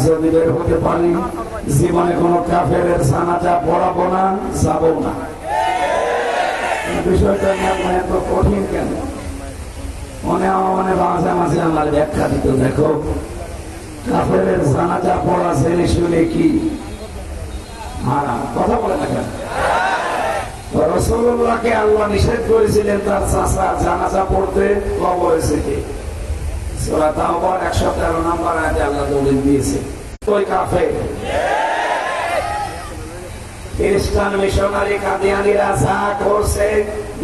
যদি বের হতে পারি জীবনে কোনো কাফেরের জানাজা পড়াবো না, যাবো না। বিষয়টা নিয়ে আপনার এত কঠিন কেন? মনে মাঝে মাঝে আমার ব্যাখ্যা দিত। দেখো, কাফেরের জানাজা পড়া জেনে শুনে কি হারাম? কথা বলে না কেন? রাসূলুল্লাহকে আল্লাহ নিষেধ করেছিলেন তার চাচার জানাজা পড়তে কবরে থেকে। সূরা তাওবার 113 নম্বর আয়াতে আল্লাহ দলিল দিয়েছে। ওই কাফের খ্রিস্টান মিশনারি কাদিয়ানীরা যা করছে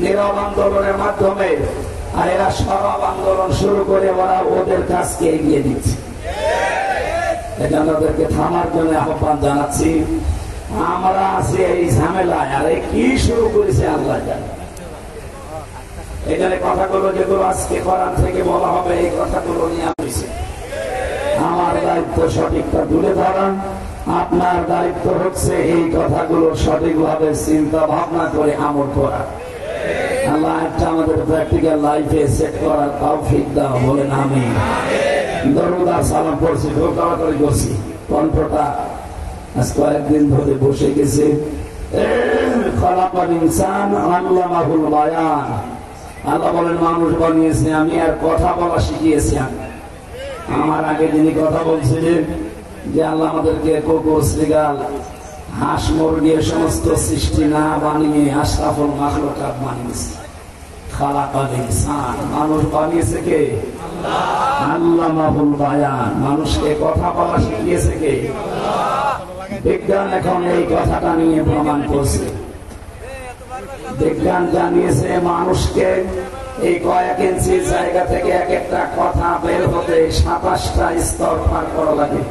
নীরব আন্দোলনের মাধ্যমে, আর এরা সরব আন্দোলন শুরু করে ওরা ওদের কাজকে এগিয়ে দিচ্ছে। এটা ওদেরকে থামার জন্য আহ্বান জানাচ্ছি। আমরা আছি এই ঝামেলায়, আর কি শুরু করেছে আল্লাহ জানে। এখানে কথাগুলো যেগুলো আজকে কোরআন থেকে বলা হবে, এই কথাগুলো নিয়ে আসছে। আমার দায়িত্ব সঠিকটা তুলে ধরা, আপনার দায়িত্ব হচ্ছে এই কথাগুলো সঠিকভাবে চিন্তা ভাবনা করে আমল করা। আল্লাহ একটা আমাদের প্র্যাকটিক্যাল লাইফে সেট করার তৌফিক দাও, বলেন আমিন। দরুদ আর সালাম পড়ছি, খুব তাড়াতাড়ি করছি। কণ্ঠটা আজ কয়েকদিন ধরে বসে গেছে। খালাকাল ইনসান আল্লামাহুল বায়ান। আল্লাহ বলেন মানুষ বানিয়েছে আমি, আর কথা বলা শিখিয়েছি আমি। আমার আগে যিনি কথা বলছিলেন যে আল্লাহ আমাদেরকে কুকুর, শ্রীগাল, হাঁস, মুরগি সমস্ত সৃষ্টি না বানিয়ে আশরাফুল মাখলুকাত বানিয়েছে। খালাকাল ইনসান, মানুষ বানিয়েছে কে? আল্লাহ। আল্লামাহুল বায়ান, মানুষকে কথা বলা শিখিয়েছে কে? বিজ্ঞান এখন এই কথাটা নিয়ে প্রমাণ করছে। বিজ্ঞান জানিয়েছে মানুষকে এই কয়েক ইঞ্চি জায়গা থেকে এক একটা কথা বের হতে 27টা স্তর পার করা লাগে।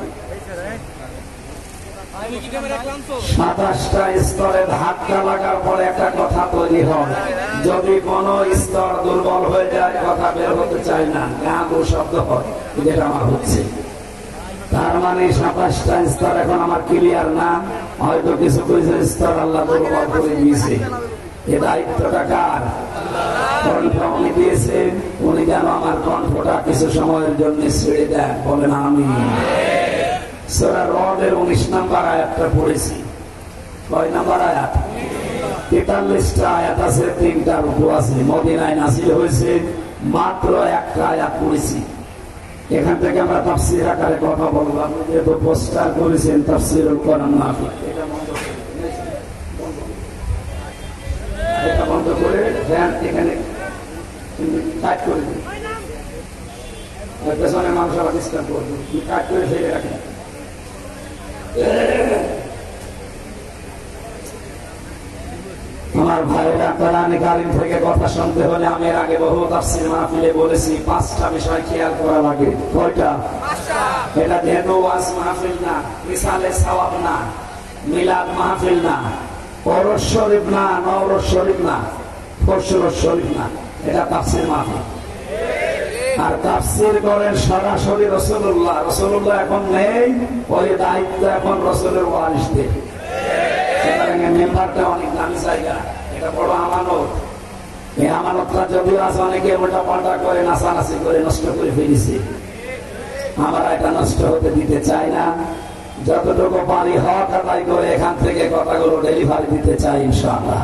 27টা স্তরে ধাক্কা লাগার পরে একটা কথা তৈরি হয়। যদি কোন স্তর দুর্বল হয়ে যায়, কথা বের হতে চায় না, গাঁদো শব্দ হয়। যেটা আমার হচ্ছে, তার মানে 27টা স্তর এখন আমার ক্লিয়ার না। হয়তো কিছু কিছু স্তর আল্লাহ দুর্বল করে দিয়েছে। এ দায়িত্বটা কার? কণ্ঠ উনি দিয়েছেন, উনি যেন আমার কণ্ঠটা কিছু সময়ের জন্য ছেড়ে দেন, বলেন আমিন। সূরা রদের 19 নম্বর আয়াতটা পড়েছি। কয় নম্বর আয়াত? 43টা আয়াত আছে, 3টা রুকু আছে। মদিনায় নাযিল হয়েছে, মাত্র একটা আয়াত পড়েছি। এখান থেকে আমরা তাফসীর আকারে কথা বলবো। আপনি যেহেতু পোস্টার করেছেন তাফসীরুল কোরআন মাহফিল, এটা বন্ধ করে দেন, এখানে কাট করে দিন। পেছনে মানুষ আবার ডিস্টার্ব করবে, কাট করে ফেলে রাখেন। আমার ভাইরা, কোরআনে কারীম থেকে কথা শুনতে হলে আমি এর আগে বহু তাফসীর মাহফিলে বলেছি 5টা বিষয় খেয়াল করা লাগে। কয়টা? 5টা। এটা যেহেতু ওয়াজ মাহফিল না, মিসালে সওয়াব না, মিলাদ মাহফিল না, ওরস শরীফ না, নওরস শরীফ না, ফরসুরস শরীফ না, এটা তাফসীর মাহফিল। আর তাফসীর করেন সরাসরি রাসূলুল্লাহ। রাসূলুল্লাহ এখন নেই, ওই দায়িত্ব এখন রাসূলের ওয়ারিসদের। মেম্বারটা অনেক দামি জায়গা, এটা বড় আমানত। এই আমানতটা যদিও আজ অনেকে উল্টা পাল্টা করে নাচানাচি করে নষ্ট করে ফেলেছে, আমরা এটা নষ্ট হতে দিতে চাই না। যতটুকু পারি হক আদায় করে এখান থেকে কথাগুলো ডেলিভারি দিতে চাই ইনশাআল্লাহ।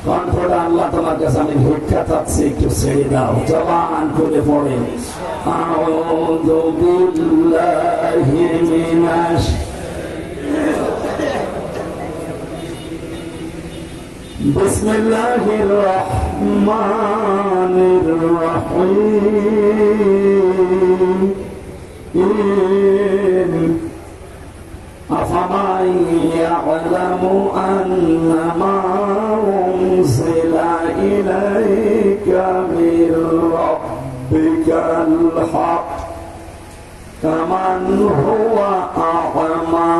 কণ্ঠটা আল্লাহ তোমার কাছে আমি ভিক্ষা চাচ্ছি, একটু ছেড়ে দাও, জবান করে পড়ে আউযু বিল্লাহি মিনাশ বিসমিল্লাহির রহমানির রহিম। আফামান ইয়ালামু আন্নামা উনজিলা ইলাইকা মির রাব্বিকাল হক কামান হুয়া আ'মা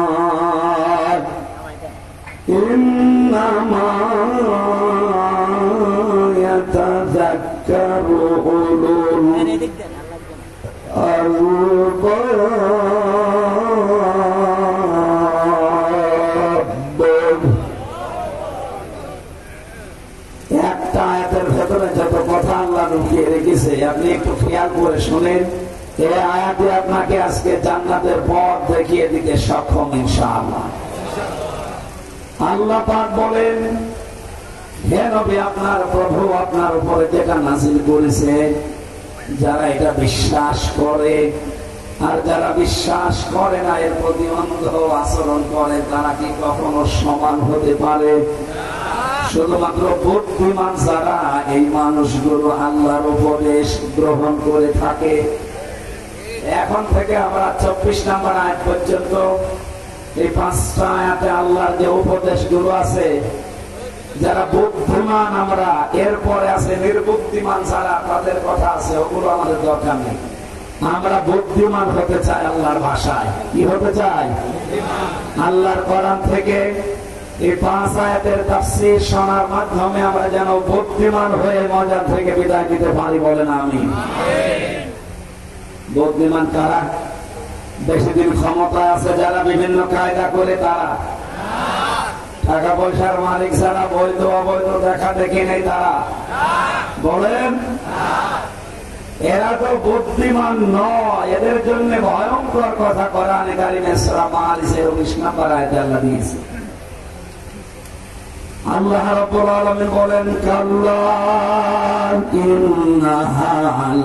ইন্নামা ইয়াতাযাক্কারু উলুল আলবাব। একটা আয়াতের ভেতরে যত কথা আল্লাহ লুকিয়ে রেখেছে, আপনি একটু খেয়াল করে শোনেন। এই আয়াতে আপনাকে আজকে জান্নাতের পথ দেখিয়ে দিতে সক্ষম ইনশাআল্লাহ। আল্লাহ পাক বলেন, হে নবী, আপনার প্রভু আপনার উপরে যেটা নাযিল করেছে, যারা এটা বিশ্বাস করে আর যারা বিশ্বাস করে না, এর প্রতি অন্ধ আচরণ করে, তারা কি কখনো সমান হতে পারে? শুধুমাত্র বুদ্ধিমান যারা, এই মানুষগুলো আল্লাহর উপদেশ গ্রহণ করে থাকে। এখন থেকে আমরা 24 নম্বর আয়াত পর্যন্ত এই 5টা আয়াতে আল্লাহর যে উপদেশগুলো আছে, যারা বুদ্ধিমান আমরা, এরপরে আছে নির্বুদ্ধিমান যারা, তাদের কথা আছে, ওগুলো আমাদের দরকার নেই। আমরা বুদ্ধিমান হতে চাই আল্লাহর ভাষায়। কি হতে চাই? আল্লাহর কোরআন থেকে এই 5 আয়াতের তাফসীর শোনার মাধ্যমে আমরা যেন বুদ্ধিমান হয়ে মজা থেকে বিদায় নিতে পারি, বলেন আমিন। বুদ্ধিমান কারা? বেশি দিন ক্ষমতায় আছে যারা, বিভিন্ন কায়দা করে তারা, টাকা পয়সার মালিক যারা, বৈধ অবৈধ দেখা দেখি নেই তারা, বলেন। এরা তো বুদ্ধিমান নয়, এদের জন্য ভয়ঙ্কর কথা কোরআনে কারিমে সূরা মাআরিজের 19 নম্বর আয়াতে আল্লাহ দিয়েছে। আল্লাহ রাব্বুল আলামিন বলেন, কাল্লা ইন্নাহা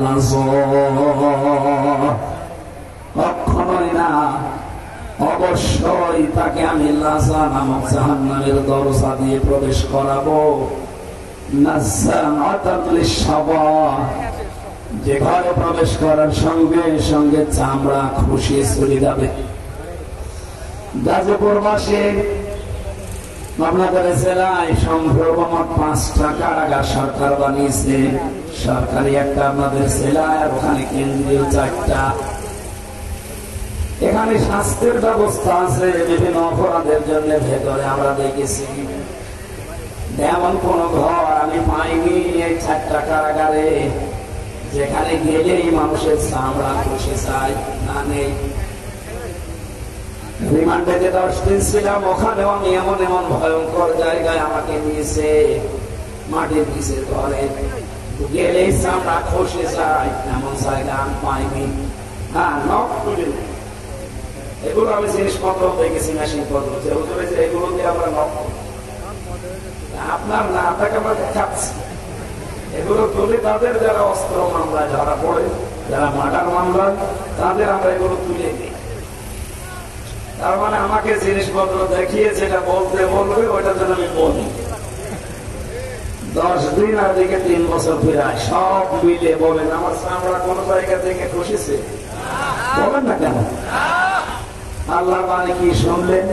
লাযা, কখনোই না, অবশ্যই তাকে আমি লাযা নামক জাহান্নামের দরজা দিয়ে প্রবেশ করাবো। নাযাআতান লিশ-শাওয়া, যে ঘরে প্রবেশ করার সঙ্গে সঙ্গে চামড়া খুশিয়ে চলে যাবে। গাজীপুরবাসী, আপনাদের জেলায় সম্ভবত 5টা কারাগার সরকার বানিয়েছে। সরকারি একটা আপনাদের জেলায়, আর ওখানে কেন্দ্রীয় 4টা। এখানে শাস্তির ব্যবস্থা আছে বিভিন্ন অপরাধের জন্য। ভেতরে আমরা দেখেছি এমন কোন ঘর আমি পাইনি এই 4টা কারাগারে যেখানে গেলেই মানুষের চামড়া খুশি চাই না, নেই। রিমান্ডে 10 দিন ছিলাম, ওখানেও আমি এমন এমন ভয়ঙ্কর জায়গায় আমাকে নিয়েছে, মাটির নিচে ঘরে গেলেই চামড়া খুশি চাই, এমন জায়গা আমি পাইনি। হ্যাঁ, নক তুলে এগুলো আমি জিনিসপত্র দেখেছি, মেশিন পত্র, যে এগুলো দিয়ে আমরা নক, আপনার না, আপনাকে আমরা দেখাচ্ছি। এগুলো তুলে তাদের যারা অস্ত্র মামলায় ধরা পড়ে, যারা মার্ডার মামলা, তাদের আমরা এগুলো তুলে দিই। তার মানে আমাকে জিনিসপত্র দেখিয়ে যেটা বলতে বলবে, ওইটার জন্য আমি বলি। 10 দিন আর দিকে 3 বছর ফিরায়, সব মিলে বলেন আমার চামড়া কোন জায়গা থেকে খুশিছে? বলেন না কেন? আল্লাহর বাণী কি শুনলেন?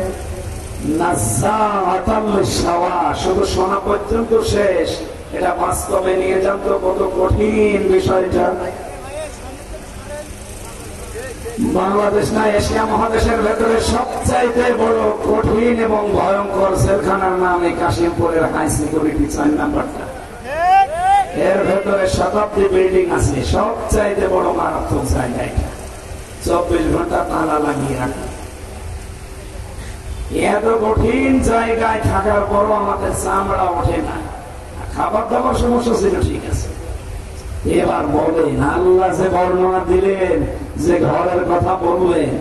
নাযাআতান লিশ-শাওয়া, শুধু শোনা পর্যন্ত শেষ। এটা বাস্তবে নিয়ে যান তো কত কঠিন বিষয়টা। বাংলাদেশ না, এশিয়া মহাদেশের ভেতরে সবচাইতে বড় কঠিন এবং ভয়ঙ্কর জেলখানার নাম এই কাশিমপুরের হাই সিকিউরিটি 4 নাম্বারটা। এর ভেতরে শতাব্দী বিল্ডিং আছে, সবচাইতে বড় মারাত্মক জায়গা এটা। 24 ঘন্টা তালা লাগিয়ে রাখা। এত কঠিন জায়গায় থাকার পরও আমাদের চামড়া ওঠে না। খাবার দাবার সমস্যা ছিল, ঠিক আছে। এবার বলেন, আল্লাহ যে বর্ণনা দিলেন, যে ঘরের কথা বললেন,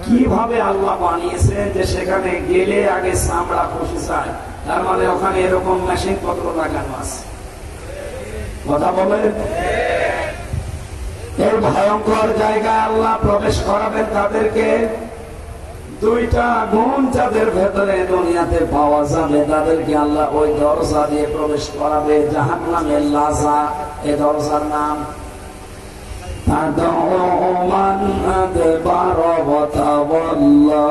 কিভাবে আল্লাহ বানিয়েছেন যে সেখানে গেলে আগে চামড়া খুশি চায়? তার মানে ওখানে এরকম মেশিন পত্র লাগানো আছে। কথা বলেন, এই ভয়ঙ্কর জায়গায় আল্লাহ প্রবেশ করাবেন তাদেরকে। 2টা গুণ যাদের ভেতরে দুনিয়াতে পাওয়া যাবে, তাদেরকে আল্লাহ ওই দরজা দিয়ে প্রবেশ করাবে, জাহান্নামের লাযা। এই দরজার নাম মান আদবার ওয়া তাওয়াল্লা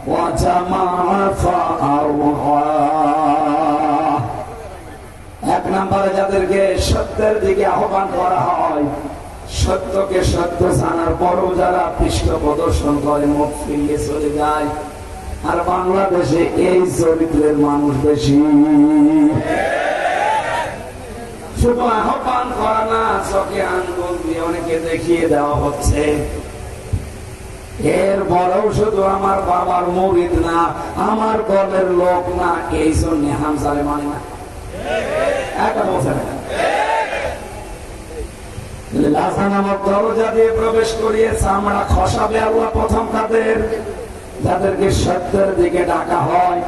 ওয়া জামাআ ফাআওয়া। 1 নম্বরে যাদেরকে সত্যের দিকে আহ্বান করা হয়, সত্যকে সত্য জানার পরও যারা পৃষ্ঠ প্রদর্শন করে, মুখ ফিরিয়ে চলে যায়। আর বাংলাদেশে এই চরিত্রের মানুষ বেশি। শুধু আহ্বান করা না, চোখে আঙ্গুল দিয়ে অনেকে দেখিয়ে দেওয়া হচ্ছে। এর বড়ও শুধু আমার বাবার মুরিদ না, আমার দলের লোক না, এই জন্য হামজারে মানে না। একটা বলছে না, লাসা নামক দরজা দিয়ে প্রবেশ করিয়ে চামড়া খসাবে আল্লাহ প্রথম তাদের, যাদেরকে সত্যের দিকে ডাকা হয়।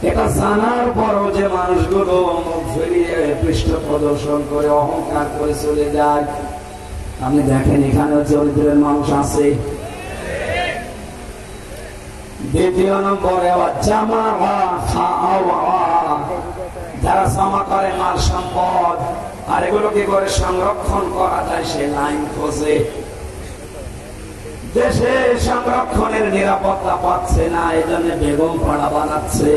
এটা জানার পরও যে মানুষগুলো মুখ ফিরিয়ে পৃষ্ঠ প্রদর্শন করে অহংকার করে চলে যায়। আপনি দেখেন এখানেও চরিত্রের মানুষ আছে। দ্বিতীয় নম্বরে যারা জমা করে মাল সম্পদ, আর এগুলো কি করে সংরক্ষণ করা যায় সে লাইন খোঁজে। দেশে সংরক্ষণের নিরাপত্তা পাচ্ছে না, এই জন্য বেগম পাড়া বানাচ্ছে।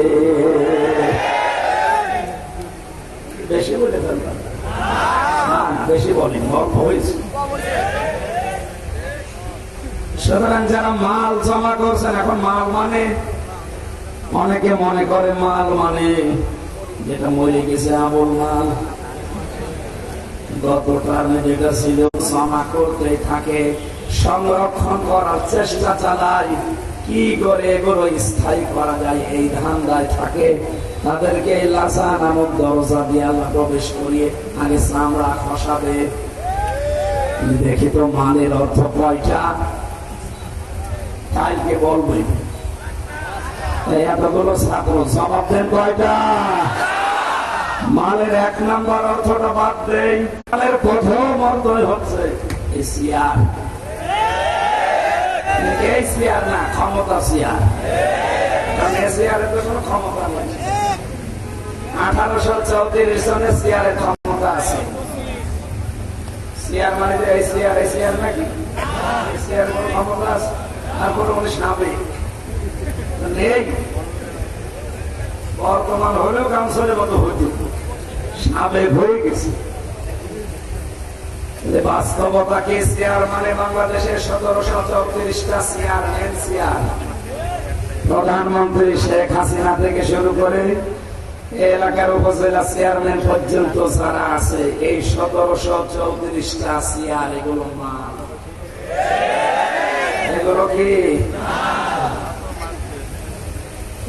বেশি বলে ফেলবেন না, বেশি বলেন, অল্প হয়েছে। সুতরাং যারা মাল জমা করছেন, এখন মাল মানে অনেকে মনে করে মাল মানে যেটা মরে গেছে আবল মাল, গত টার্মে যেটা ছিল জমা করতে থাকে, সংরক্ষণ করার চেষ্টা চালায়, কি করে এগুলো স্থায়ী করা যায় এই ধান্দায় থাকে। তাদেরকে লাসা নামক দরজা দিয়ে আল্লাহ প্রবেশ করিয়ে আগে চামড়া খসাবে। দেখি তো মালের অর্থ কয়টা, কালকে বলবেন। এতগুলো ছাত্র জবাব দেন কয়টা? মালের এক নম্বর অর্থটা বাদ দেই। মালের প্রথম অর্থ হচ্ছে চেয়ার। এই চেয়ার না, ক্ষমতা চেয়ার। কারণ এই চেয়ারে তো কোনো ক্ষমতা নেই। 1834 সনে চেয়ারের ক্ষমতা আছে। চেয়ার মানে এই চেয়ার, এই চেয়ার নাকি এই চেয়ারের কোনো ক্ষমতা আছে? আর কোনো মানুষ নামে নেই। বর্তমান হলেও কাউন্সিলের মতো হইতে সাবেক হয়ে গেছে। বাস্তবতা কি? চেয়ার মানে বাংলাদেশের 1734টা চেয়ারম্যান চেয়ার। প্রধানমন্ত্রী শেখ হাসিনা থেকে শুরু করে এলাকার উপজেলা চেয়ারম্যান পর্যন্ত যারা আছে, এই 1734টা চেয়ার, এগুলো মাল। এগুলো কি?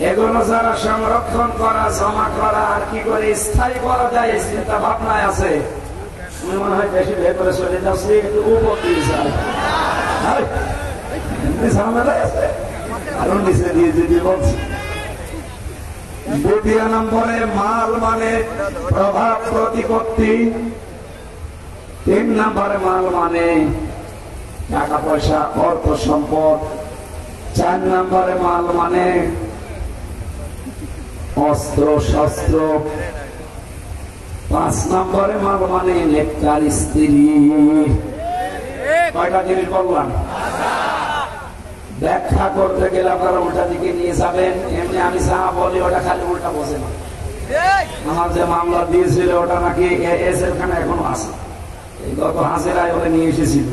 এগুলো যারা সংরক্ষণ করা, জমা করা, আর কি করে স্থায়ী করা যায় চিন্তা ভাবনায় আছে। মনে হয় বেশি ভেতরে চলে যাচ্ছে, একটু উপর দিয়ে যায়, ঝামেলায় আছে, আরো নিচে দিয়ে যদি বলছি। দ্বিতীয় নম্বরে মাল মানে প্রভাব প্রতিপত্তি। 3 নম্বরে মাল মানে টাকা পয়সা, অর্থ সম্পদ। 4 নম্বরে মাল মানে অস্ত্র শস্ত্র। 5 নম্বরে মাল মানে নেককার স্ত্রী। কয়টা জিনিস বললাম? ব্যাখ্যা করতে গেলে আপনারা উল্টা দিকে নিয়ে যাবেন। এমনি আমি যা বলি ওটা খালি উল্টা বোঝে না। আমার যে মামলা দিয়েছিল ওটা নাকি এখানে এখনো আছে। এই গত হাজিরায় ওরা নিয়ে এসেছিল।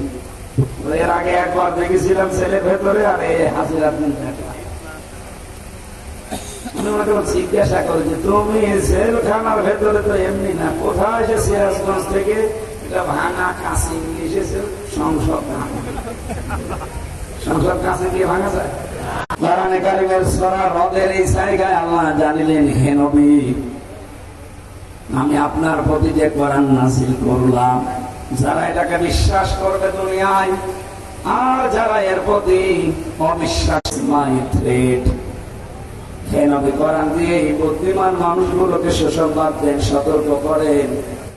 এর আগে একবার দেখেছিলাম ছেলের ভেতরে, আর এই হাজিরা জিজ্ঞাসা করে যে তুমি জেলখানার ভেতরে তো এমনি না, কোথায় এসে সিরাজগঞ্জ থেকে এটা ভাঙা কাশি নিয়ে এসেছে? সংসদ কাছে দিয়ে ভাঙা যায়? কোরআনে কারিমের সূরা হদের এই জায়গায় আল্লাহ জানিলেন, হে নবী, আমি আপনার প্রতি যে কোরআন নাযিল করলাম, যারা এটাকে বিশ্বাস করবে দুনিয়ায়, আর যারা এর প্রতি অবিশ্বাস, মাই থ্রেট, হে নবী কোরআন দিয়ে এই বুদ্ধিমান মানুষগুলোকে সুসংবাদ দেন, সতর্ক করেন।